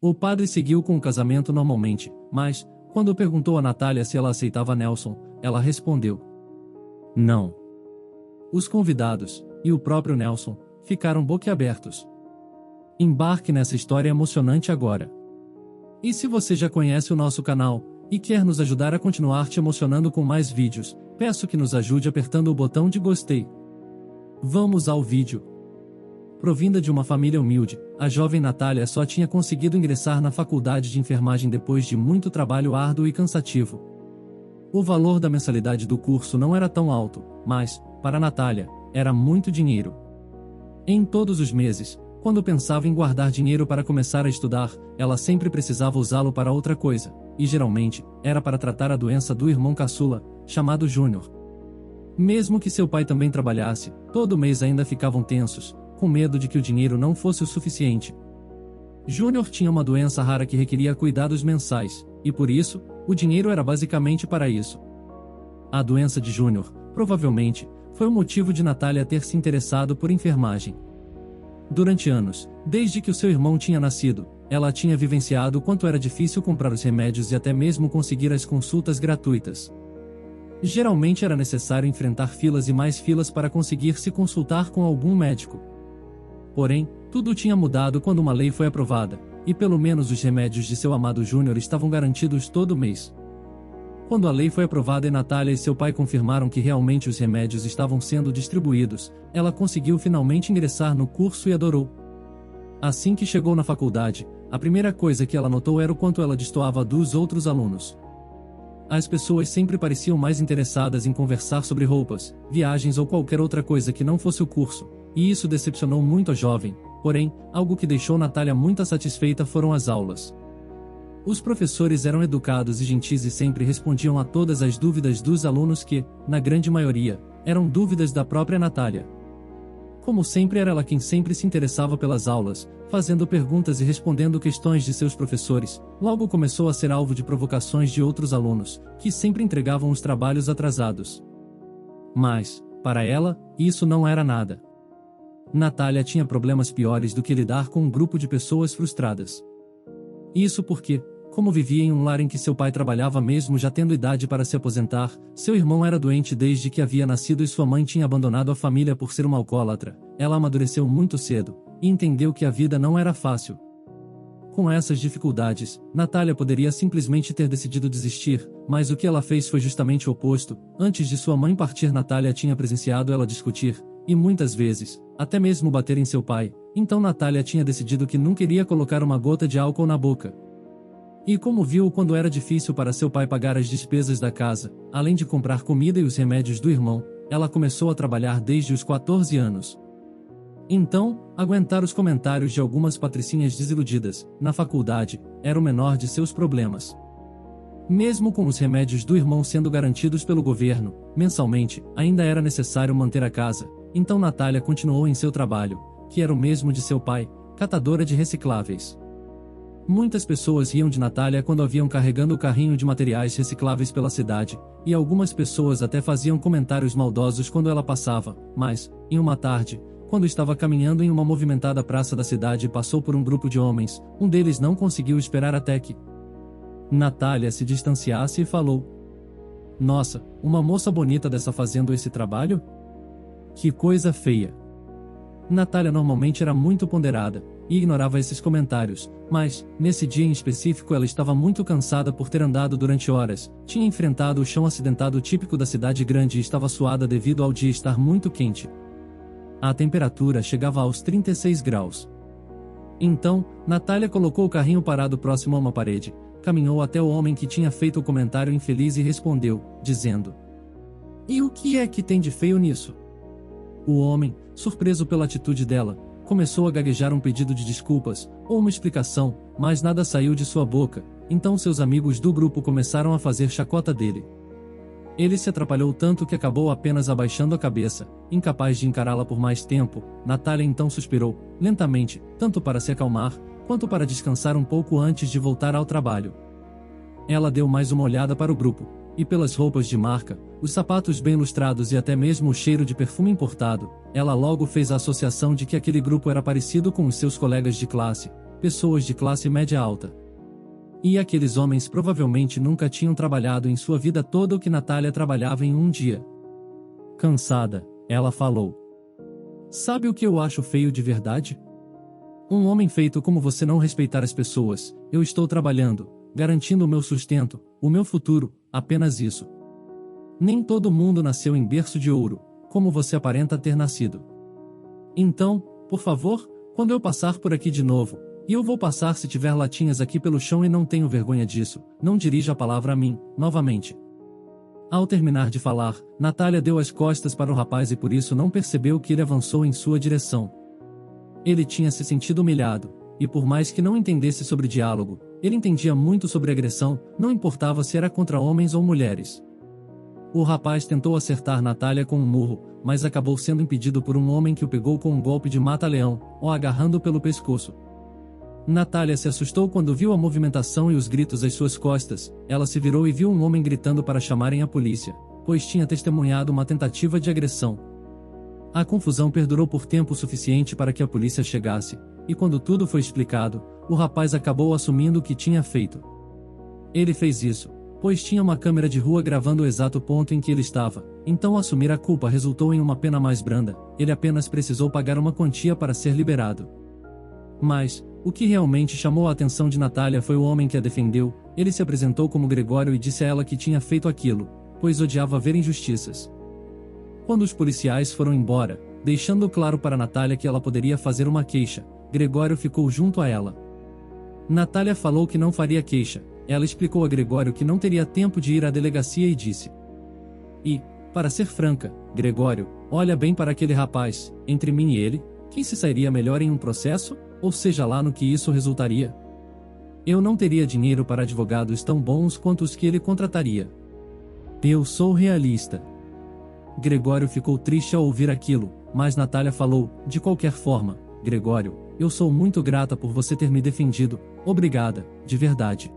O padre seguiu com o casamento normalmente, mas, quando perguntou a Natália se ela aceitava Nelson, ela respondeu: não. Os convidados, e o próprio Nelson, ficaram boquiabertos. Embarque nessa história emocionante agora. E se você já conhece o nosso canal, e quer nos ajudar a continuar te emocionando com mais vídeos, peço que nos ajude apertando o botão de gostei. Vamos ao vídeo. Provinda de uma família humilde, a jovem Natália só tinha conseguido ingressar na faculdade de enfermagem depois de muito trabalho árduo e cansativo. O valor da mensalidade do curso não era tão alto, mas, para Natália, era muito dinheiro. Em todos os meses, quando pensava em guardar dinheiro para começar a estudar, ela sempre precisava usá-lo para outra coisa, e geralmente, era para tratar a doença do irmão caçula, chamado Júnior. Mesmo que seu pai também trabalhasse, todo mês ainda ficavam tensos, com medo de que o dinheiro não fosse o suficiente. Júnior tinha uma doença rara que requeria cuidados mensais, e por isso, o dinheiro era basicamente para isso. A doença de Júnior, provavelmente, foi o motivo de Natália ter se interessado por enfermagem. Durante anos, desde que o seu irmão tinha nascido, ela tinha vivenciado o quanto era difícil comprar os remédios e até mesmo conseguir as consultas gratuitas. Geralmente era necessário enfrentar filas e mais filas para conseguir se consultar com algum médico. Porém, tudo tinha mudado quando uma lei foi aprovada, e pelo menos os remédios de seu amado Júnior estavam garantidos todo mês. Quando a lei foi aprovada e Natália e seu pai confirmaram que realmente os remédios estavam sendo distribuídos, ela conseguiu finalmente ingressar no curso e adorou. Assim que chegou na faculdade, a primeira coisa que ela notou era o quanto ela destoava dos outros alunos. As pessoas sempre pareciam mais interessadas em conversar sobre roupas, viagens ou qualquer outra coisa que não fosse o curso, e isso decepcionou muito a jovem, porém, algo que deixou Natália muito satisfeita foram as aulas. Os professores eram educados e gentis e sempre respondiam a todas as dúvidas dos alunos que, na grande maioria, eram dúvidas da própria Natália. Como sempre era ela quem sempre se interessava pelas aulas, fazendo perguntas e respondendo questões de seus professores, logo começou a ser alvo de provocações de outros alunos, que sempre entregavam os trabalhos atrasados. Mas, para ela, isso não era nada. Natália tinha problemas piores do que lidar com um grupo de pessoas frustradas. Isso porque, como vivia em um lar em que seu pai trabalhava mesmo já tendo idade para se aposentar, seu irmão era doente desde que havia nascido e sua mãe tinha abandonado a família por ser uma alcoólatra, ela amadureceu muito cedo, e entendeu que a vida não era fácil. Com essas dificuldades, Natália poderia simplesmente ter decidido desistir, mas o que ela fez foi justamente o oposto. Antes de sua mãe partir, Natália tinha presenciado ela discutir, e muitas vezes, até mesmo bater em seu pai, então Natália tinha decidido que nunca iria colocar uma gota de álcool na boca. E como viu quando era difícil para seu pai pagar as despesas da casa, além de comprar comida e os remédios do irmão, ela começou a trabalhar desde os 14 anos. Então, aguentar os comentários de algumas patricinhas desiludidas, na faculdade, era o menor de seus problemas. Mesmo com os remédios do irmão sendo garantidos pelo governo, mensalmente, ainda era necessário manter a casa, então Natália continuou em seu trabalho, que era o mesmo de seu pai, catadora de recicláveis. Muitas pessoas riam de Natália quando a viam carregando o carrinho de materiais recicláveis pela cidade, e algumas pessoas até faziam comentários maldosos quando ela passava, mas, em uma tarde, quando estava caminhando em uma movimentada praça da cidade e passou por um grupo de homens, um deles não conseguiu esperar até que Natália se distanciasse e falou: "Nossa, uma moça bonita dessa fazendo esse trabalho? Que coisa feia." Natália normalmente era muito ponderada, e ignorava esses comentários, mas, nesse dia em específico ela estava muito cansada por ter andado durante horas, tinha enfrentado o chão acidentado típico da cidade grande e estava suada devido ao dia estar muito quente. A temperatura chegava aos 36 graus. Então, Natália colocou o carrinho parado próximo a uma parede, caminhou até o homem que tinha feito o comentário infeliz e respondeu, dizendo: "E o que é que tem de feio nisso?" O homem, surpreso pela atitude dela, começou a gaguejar um pedido de desculpas, ou uma explicação, mas nada saiu de sua boca, então seus amigos do grupo começaram a fazer chacota dele. Ele se atrapalhou tanto que acabou apenas abaixando a cabeça, incapaz de encará-la por mais tempo. Natália então suspirou, lentamente, tanto para se acalmar, quanto para descansar um pouco antes de voltar ao trabalho. Ela deu mais uma olhada para o grupo, e pelas roupas de marca, os sapatos bem lustrados e até mesmo o cheiro de perfume importado, ela logo fez a associação de que aquele grupo era parecido com os seus colegas de classe, pessoas de classe média alta. E aqueles homens provavelmente nunca tinham trabalhado em sua vida toda o que Natália trabalhava em um dia. Cansada, ela falou: "Sabe o que eu acho feio de verdade? Um homem feito como você não respeitar as pessoas. Eu estou trabalhando, garantindo o meu sustento, o meu futuro, apenas isso. Nem todo mundo nasceu em berço de ouro, como você aparenta ter nascido. Então, por favor, quando eu passar por aqui de novo, e eu vou passar se tiver latinhas aqui pelo chão e não tenho vergonha disso, não dirija a palavra a mim, novamente." Ao terminar de falar, Natália deu as costas para o rapaz e por isso não percebeu que ele avançou em sua direção. Ele tinha se sentido humilhado, e por mais que não entendesse sobre diálogo, ele entendia muito sobre agressão, não importava se era contra homens ou mulheres. O rapaz tentou acertar Natália com um murro, mas acabou sendo impedido por um homem que o pegou com um golpe de mata-leão, o agarrando pelo pescoço. Natália se assustou quando viu a movimentação e os gritos às suas costas. Ela se virou e viu um homem gritando para chamarem a polícia, pois tinha testemunhado uma tentativa de agressão. A confusão perdurou por tempo suficiente para que a polícia chegasse, e quando tudo foi explicado, o rapaz acabou assumindo o que tinha feito. Ele fez isso, pois tinha uma câmera de rua gravando o exato ponto em que ele estava, então assumir a culpa resultou em uma pena mais branda. Ele apenas precisou pagar uma quantia para ser liberado. Mas, o que realmente chamou a atenção de Natália foi o homem que a defendeu. Ele se apresentou como Gregório e disse a ela que tinha feito aquilo, pois odiava ver injustiças. Quando os policiais foram embora, deixando claro para Natália que ela poderia fazer uma queixa, Gregório ficou junto a ela. Natália falou que não faria queixa. Ela explicou a Gregório que não teria tempo de ir à delegacia e disse: "E, para ser franca, Gregório, olha bem para aquele rapaz, entre mim e ele, quem se sairia melhor em um processo, ou seja lá no que isso resultaria? Eu não teria dinheiro para advogados tão bons quanto os que ele contrataria. Eu sou realista." Gregório ficou triste ao ouvir aquilo, mas Natália falou: "De qualquer forma, Gregório, eu sou muito grata por você ter me defendido, obrigada, de verdade.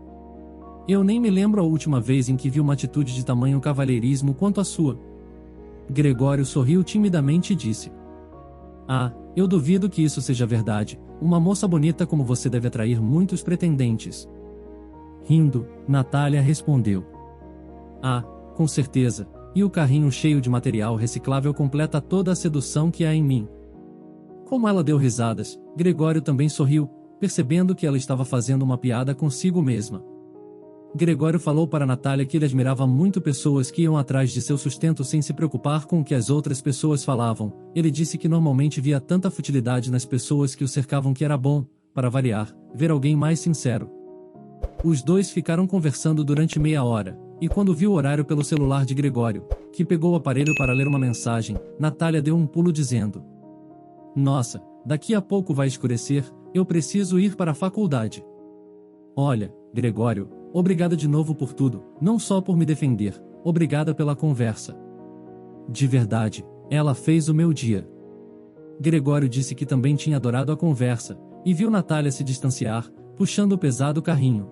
Eu nem me lembro a última vez em que vi uma atitude de tamanho cavalheirismo quanto a sua." Gregório sorriu timidamente e disse: "Ah, eu duvido que isso seja verdade. Uma moça bonita como você deve atrair muitos pretendentes." Rindo, Natália respondeu: "Ah, com certeza, e o carrinho cheio de material reciclável completa toda a sedução que há em mim." Como ela deu risadas, Gregório também sorriu, percebendo que ela estava fazendo uma piada consigo mesma. Gregório falou para Natália que ele admirava muito pessoas que iam atrás de seu sustento sem se preocupar com o que as outras pessoas falavam. Ele disse que normalmente via tanta futilidade nas pessoas que o cercavam que era bom, para variar, ver alguém mais sincero. Os dois ficaram conversando durante meia hora, e quando viu o horário pelo celular de Gregório, que pegou o aparelho para ler uma mensagem, Natália deu um pulo dizendo: "Nossa, daqui a pouco vai escurecer, eu preciso ir para a faculdade." "Olha, Gregório, obrigada de novo por tudo, não só por me defender, obrigada pela conversa. De verdade, ela fez o meu dia." Gregório disse que também tinha adorado a conversa, e viu Natália se distanciar, puxando o pesado carrinho.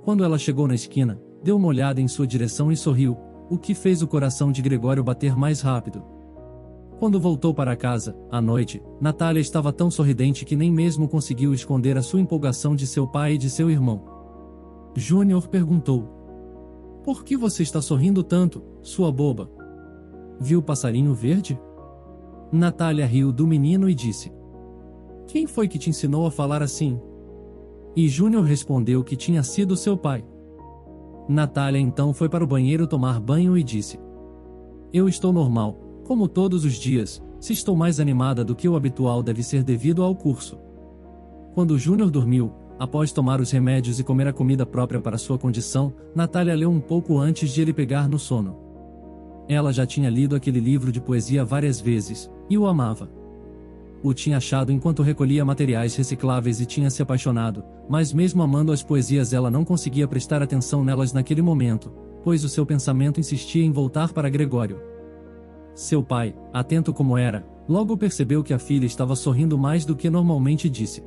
Quando ela chegou na esquina, deu uma olhada em sua direção e sorriu, o que fez o coração de Gregório bater mais rápido. Quando voltou para casa, à noite, Natália estava tão sorridente que nem mesmo conseguiu esconder a sua empolgação de seu pai e de seu irmão. Júnior perguntou: "Por que você está sorrindo tanto, sua boba? Viu o passarinho verde?" Natália riu do menino e disse: "Quem foi que te ensinou a falar assim?" E Júnior respondeu que tinha sido seu pai. Natália então foi para o banheiro tomar banho e disse: "Eu estou normal, como todos os dias. Se estou mais animada do que o habitual deve ser devido ao curso." Quando Júnior dormiu, após tomar os remédios e comer a comida própria para sua condição, Natália leu um pouco antes de ele pegar no sono. Ela já tinha lido aquele livro de poesia várias vezes, e o amava. O tinha achado enquanto recolhia materiais recicláveis e tinha se apaixonado, mas mesmo amando as poesias ela não conseguia prestar atenção nelas naquele momento, pois o seu pensamento insistia em voltar para Gregório. Seu pai, atento como era, logo percebeu que a filha estava sorrindo mais do que normalmente e disse: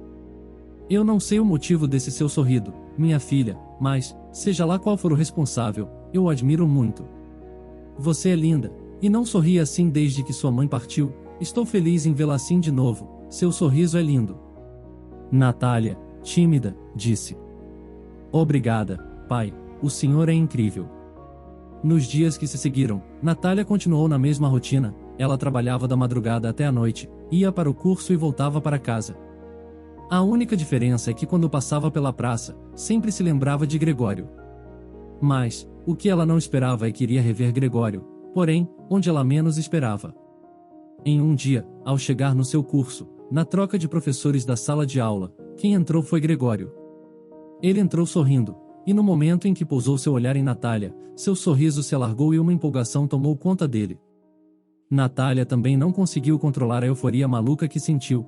"Eu não sei o motivo desse seu sorrido, minha filha, mas, seja lá qual for o responsável, eu o admiro muito. Você é linda, e não sorri assim desde que sua mãe partiu. Estou feliz em vê-la assim de novo, seu sorriso é lindo." Natália, tímida, disse: Obrigada, pai, o senhor é incrível. Nos dias que se seguiram, Natália continuou na mesma rotina. Ela trabalhava da madrugada até a noite, ia para o curso e voltava para casa. A única diferença é que quando passava pela praça, sempre se lembrava de Gregório. Mas, o que ela não esperava é que iria rever Gregório, porém, onde ela menos esperava. Em um dia, ao chegar no seu curso, na troca de professores da sala de aula, quem entrou foi Gregório. Ele entrou sorrindo, e no momento em que pousou seu olhar em Natália, seu sorriso se alargou e uma empolgação tomou conta dele. Natália também não conseguiu controlar a euforia maluca que sentiu.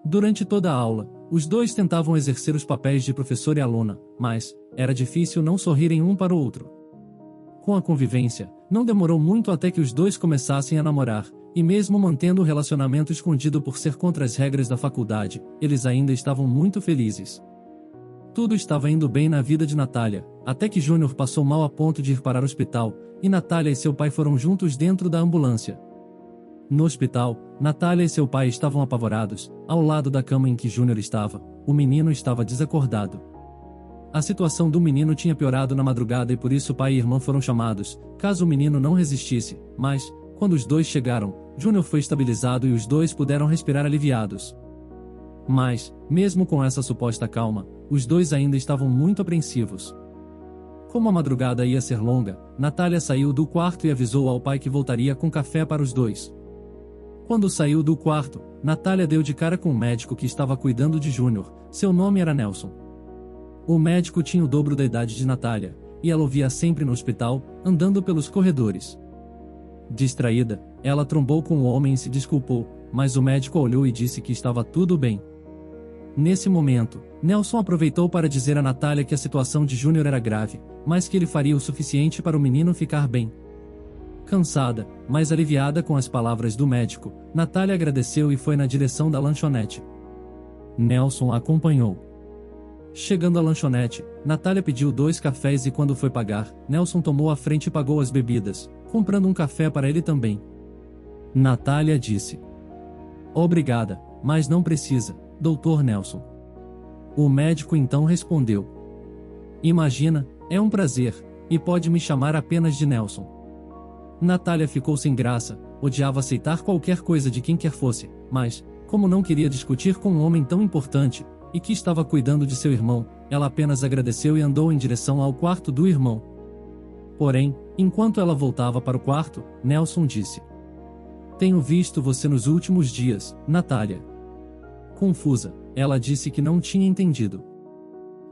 Durante toda a aula, os dois tentavam exercer os papéis de professor e aluna, mas era difícil não sorrirem um para o outro. Com a convivência, não demorou muito até que os dois começassem a namorar, e mesmo mantendo o relacionamento escondido por ser contra as regras da faculdade, eles ainda estavam muito felizes. Tudo estava indo bem na vida de Natália, até que Júnior passou mal a ponto de ir para o hospital, e Natália e seu pai foram juntos dentro da ambulância. No hospital, Natália e seu pai estavam apavorados. Ao lado da cama em que Júnior estava, o menino estava desacordado. A situação do menino tinha piorado na madrugada e por isso pai e irmã foram chamados, caso o menino não resistisse, mas, quando os dois chegaram, Júnior foi estabilizado e os dois puderam respirar aliviados. Mas, mesmo com essa suposta calma, os dois ainda estavam muito apreensivos. Como a madrugada ia ser longa, Natália saiu do quarto e avisou ao pai que voltaria com café para os dois. Quando saiu do quarto, Natália deu de cara com o médico que estava cuidando de Júnior. Seu nome era Nelson. O médico tinha o dobro da idade de Natália, e ela o via sempre no hospital, andando pelos corredores. Distraída, ela trombou com o homem e se desculpou, mas o médico olhou e disse que estava tudo bem. Nesse momento, Nelson aproveitou para dizer a Natália que a situação de Júnior era grave, mas que ele faria o suficiente para o menino ficar bem. Cansada, mas aliviada com as palavras do médico, Natália agradeceu e foi na direção da lanchonete. Nelson a acompanhou. Chegando à lanchonete, Natália pediu 2 cafés e quando foi pagar, Nelson tomou a frente e pagou as bebidas, comprando um café para ele também. Natália disse: Obrigada, mas não precisa, Dr. Nelson. O médico então respondeu: Imagina, é um prazer, e pode me chamar apenas de Nelson. Natália ficou sem graça, odiava aceitar qualquer coisa de quem quer fosse, mas, como não queria discutir com um homem tão importante, e que estava cuidando de seu irmão, ela apenas agradeceu e andou em direção ao quarto do irmão. Porém, enquanto ela voltava para o quarto, Nelson disse: Tenho visto você nos últimos dias, Natália. Confusa, ela disse que não tinha entendido.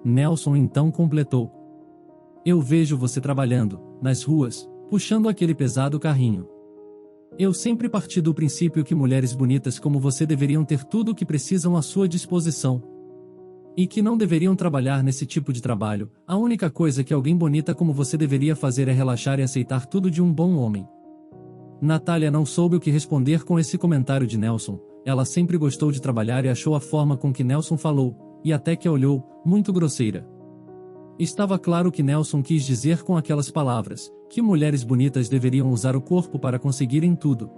Nelson então completou: Eu vejo você trabalhando, nas ruas, puxando aquele pesado carrinho. Eu sempre parti do princípio que mulheres bonitas como você deveriam ter tudo o que precisam à sua disposição. E que não deveriam trabalhar nesse tipo de trabalho. A única coisa que alguém bonita como você deveria fazer é relaxar e aceitar tudo de um bom homem. Natália não soube o que responder com esse comentário de Nelson. Ela sempre gostou de trabalhar e achou a forma com que Nelson falou, e até que a olhou, muito grosseira. Estava claro que Nelson quis dizer com aquelas palavras, que mulheres bonitas deveriam usar o corpo para conseguirem tudo.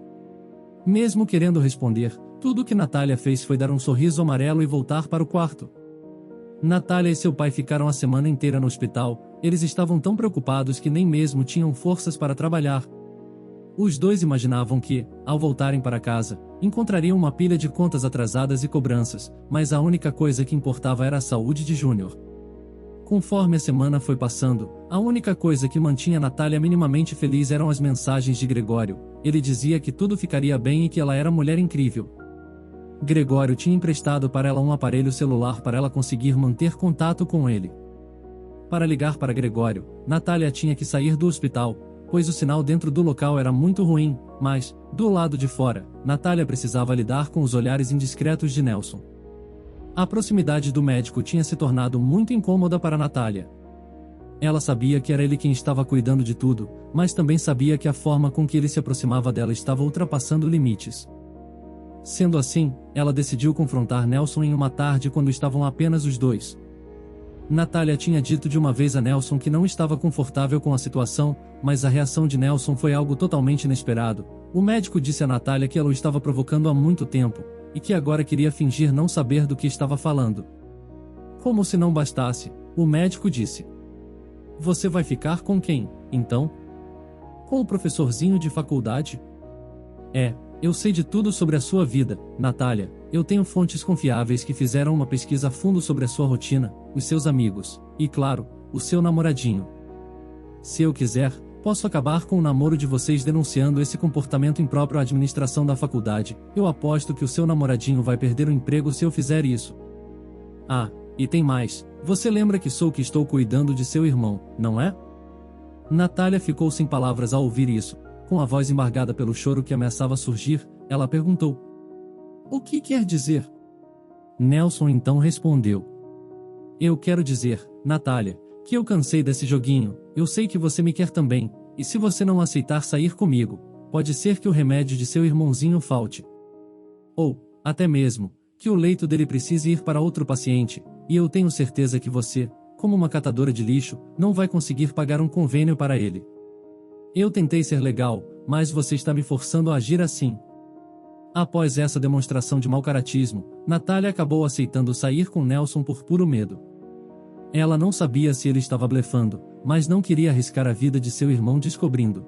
Mesmo querendo responder, tudo o que Natália fez foi dar um sorriso amarelo e voltar para o quarto. Natália e seu pai ficaram a semana inteira no hospital, eles estavam tão preocupados que nem mesmo tinham forças para trabalhar. Os dois imaginavam que, ao voltarem para casa, encontrariam uma pilha de contas atrasadas e cobranças, mas a única coisa que importava era a saúde de Júnior. Conforme a semana foi passando, a única coisa que mantinha Natália minimamente feliz eram as mensagens de Gregório. Ele dizia que tudo ficaria bem e que ela era mulher incrível. Gregório tinha emprestado para ela um aparelho celular para ela conseguir manter contato com ele. Para ligar para Gregório, Natália tinha que sair do hospital, pois o sinal dentro do local era muito ruim, mas, do lado de fora, Natália precisava lidar com os olhares indiscretos de Nelson. A proximidade do médico tinha se tornado muito incômoda para Natália. Ela sabia que era ele quem estava cuidando de tudo, mas também sabia que a forma com que ele se aproximava dela estava ultrapassando limites. Sendo assim, ela decidiu confrontar Nelson em uma tarde quando estavam apenas os dois. Natália tinha dito de uma vez a Nelson que não estava confortável com a situação, mas a reação de Nelson foi algo totalmente inesperado. O médico disse a Natália que ela o estava provocando há muito tempo, e que agora queria fingir não saber do que estava falando. Como se não bastasse, o médico disse: Você vai ficar com quem, então? Com o professorzinho de faculdade? Eu sei de tudo sobre a sua vida, Natália. Eu tenho fontes confiáveis que fizeram uma pesquisa a fundo sobre a sua rotina, os seus amigos, e claro, o seu namoradinho. Se eu quiser, posso acabar com o namoro de vocês denunciando esse comportamento impróprio à administração da faculdade. Eu aposto que o seu namoradinho vai perder o emprego se eu fizer isso. Ah, e tem mais. Você lembra que sou que estou cuidando de seu irmão, não é? Natália ficou sem palavras ao ouvir isso. Com a voz embargada pelo choro que ameaçava surgir, ela perguntou: O que quer dizer? Nelson então respondeu: Eu quero dizer, Natália, que eu cansei desse joguinho. Eu sei que você me quer também, e se você não aceitar sair comigo, pode ser que o remédio de seu irmãozinho falte. Ou, até mesmo, que o leito dele precise ir para outro paciente, e eu tenho certeza que você, como uma catadora de lixo, não vai conseguir pagar um convênio para ele. Eu tentei ser legal, mas você está me forçando a agir assim. Após essa demonstração de mau caratismo, Natália acabou aceitando sair com Nelson por puro medo. Ela não sabia se ele estava blefando, mas não queria arriscar a vida de seu irmão descobrindo.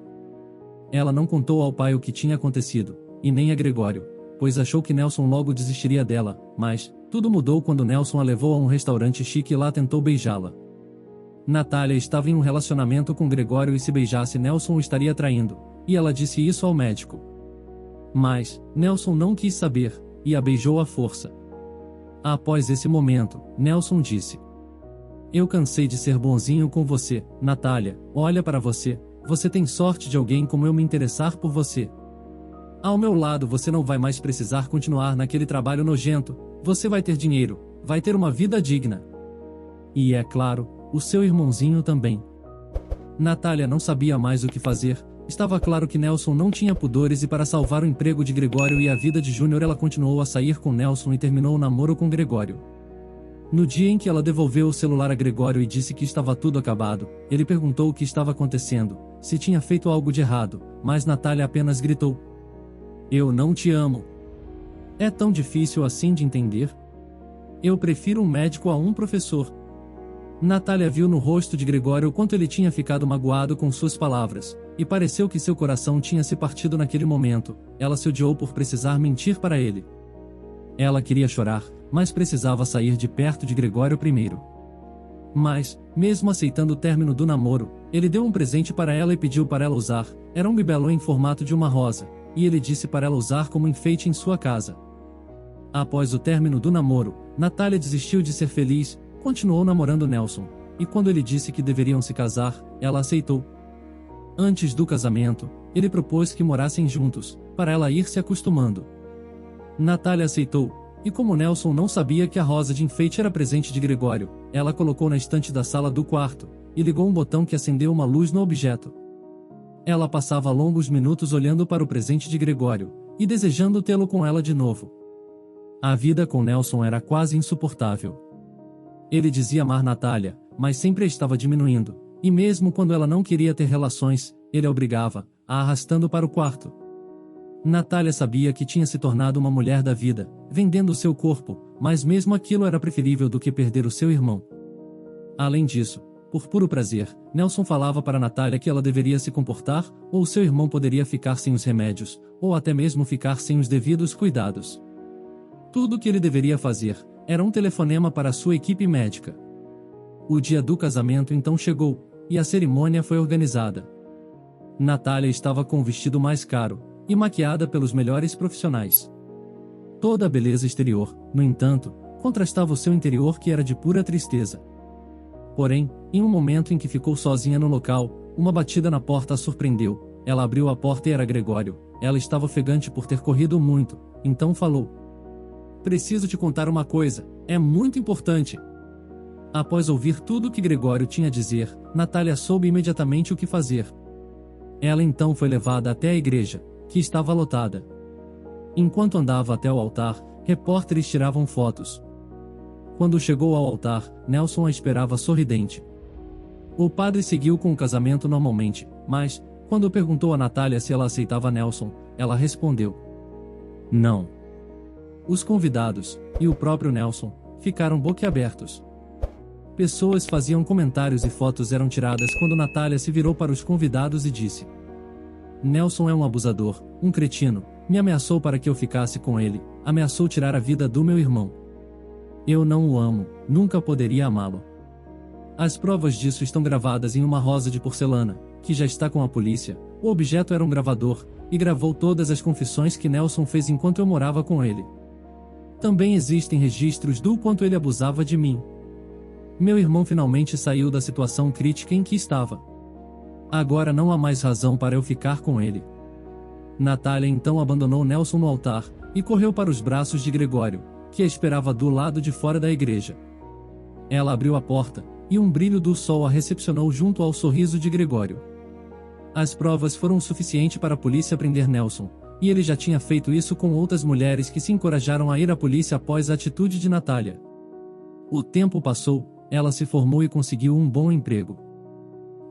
Ela não contou ao pai o que tinha acontecido, e nem a Gregório, pois achou que Nelson logo desistiria dela, mas tudo mudou quando Nelson a levou a um restaurante chique e lá tentou beijá-la. Natália estava em um relacionamento com Gregório e se beijasse Nelson o estaria traindo, e ela disse isso ao médico. Mas Nelson não quis saber, e a beijou à força. Após esse momento, Nelson disse: Eu cansei de ser bonzinho com você, Natália. Olha para você, você tem sorte de alguém como eu me interessar por você. Ao meu lado você não vai mais precisar continuar naquele trabalho nojento, você vai ter dinheiro, vai ter uma vida digna. E é claro, o seu irmãozinho também. Natália não sabia mais o que fazer. Estava claro que Nelson não tinha pudores e para salvar o emprego de Gregório e a vida de Júnior ela continuou a sair com Nelson e terminou o namoro com Gregório. No dia em que ela devolveu o celular a Gregório e disse que estava tudo acabado, ele perguntou o que estava acontecendo, se tinha feito algo de errado, mas Natália apenas gritou: Eu não te amo. É tão difícil assim de entender? Eu prefiro um médico a um professor. Natália viu no rosto de Gregório o quanto ele tinha ficado magoado com suas palavras, e pareceu que seu coração tinha se partido naquele momento. Ela se odiou por precisar mentir para ele. Ela queria chorar, mas precisava sair de perto de Gregório primeiro. Mas, mesmo aceitando o término do namoro, ele deu um presente para ela e pediu para ela usar. Era um bibelô em formato de uma rosa, e ele disse para ela usar como enfeite em sua casa. Após o término do namoro, Natália desistiu de ser feliz. Continuou namorando Nelson, e quando ele disse que deveriam se casar, ela aceitou. Antes do casamento, ele propôs que morassem juntos, para ela ir se acostumando. Natália aceitou, e como Nelson não sabia que a rosa de enfeite era presente de Gregório, ela colocou na estante da sala do quarto, e ligou um botão que acendeu uma luz no objeto. Ela passava longos minutos olhando para o presente de Gregório, e desejando tê-lo com ela de novo. A vida com Nelson era quase insuportável. Ele dizia amar Natália, mas sempre a estava diminuindo, e mesmo quando ela não queria ter relações, ele a obrigava, a arrastando para o quarto. Natália sabia que tinha se tornado uma mulher da vida, vendendo seu corpo, mas mesmo aquilo era preferível do que perder o seu irmão. Além disso, por puro prazer, Nelson falava para Natália que ela deveria se comportar, ou seu irmão poderia ficar sem os remédios, ou até mesmo ficar sem os devidos cuidados. Tudo o que ele deveria fazer era um telefonema para sua equipe médica. O dia do casamento então chegou, e a cerimônia foi organizada. Natália estava com o vestido mais caro, e maquiada pelos melhores profissionais. Toda a beleza exterior, no entanto, contrastava o seu interior que era de pura tristeza. Porém, em um momento em que ficou sozinha no local, uma batida na porta a surpreendeu. Ela abriu a porta e era Gregório. Ela estava ofegante por ter corrido muito, então falou: Preciso te contar uma coisa, é muito importante. Após ouvir tudo o que Gregório tinha a dizer, Natália soube imediatamente o que fazer. Ela então foi levada até a igreja, que estava lotada. Enquanto andava até o altar, repórteres tiravam fotos. Quando chegou ao altar, Nelson a esperava sorridente. O padre seguiu com o casamento normalmente, mas, quando perguntou a Natália se ela aceitava Nelson, ela respondeu: Não. Os convidados, e o próprio Nelson, ficaram boquiabertos. Pessoas faziam comentários e fotos eram tiradas quando Natália se virou para os convidados e disse: Nelson é um abusador, um cretino, me ameaçou para que eu ficasse com ele, ameaçou tirar a vida do meu irmão. Eu não o amo, nunca poderia amá-lo. As provas disso estão gravadas em uma rosa de porcelana, que já está com a polícia. O objeto era um gravador, e gravou todas as confissões que Nelson fez enquanto eu morava com ele. Também existem registros do quanto ele abusava de mim. Meu irmão finalmente saiu da situação crítica em que estava. Agora não há mais razão para eu ficar com ele. Natália então abandonou Nelson no altar, e correu para os braços de Gregório, que a esperava do lado de fora da igreja. Ela abriu a porta, e um brilho do sol a recepcionou junto ao sorriso de Gregório. As provas foram o suficiente para a polícia prender Nelson, e ele já tinha feito isso com outras mulheres que se encorajaram a ir à polícia após a atitude de Natália. O tempo passou, ela se formou e conseguiu um bom emprego.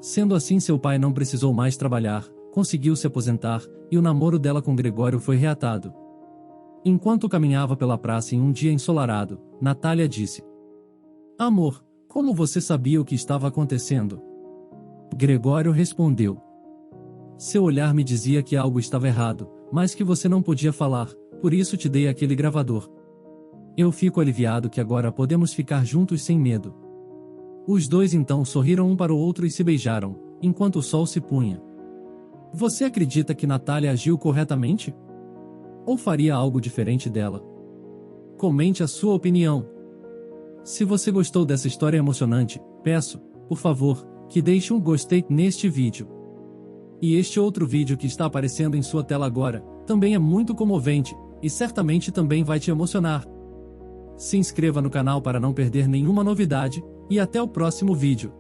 Sendo assim, seu pai não precisou mais trabalhar, conseguiu se aposentar, e o namoro dela com Gregório foi reatado. Enquanto caminhava pela praça em um dia ensolarado, Natália disse: Amor, como você sabia o que estava acontecendo? Gregório respondeu: Seu olhar me dizia que algo estava errado, mas que você não podia falar, por isso te dei aquele gravador. Eu fico aliviado que agora podemos ficar juntos sem medo. Os dois então sorriram um para o outro e se beijaram, enquanto o sol se punha. Você acredita que Natália agiu corretamente? Ou faria algo diferente dela? Comente a sua opinião. Se você gostou dessa história emocionante, peço, por favor, que deixe um gostei neste vídeo. E este outro vídeo que está aparecendo em sua tela agora, também é muito comovente, e certamente também vai te emocionar. Se inscreva no canal para não perder nenhuma novidade, e até o próximo vídeo.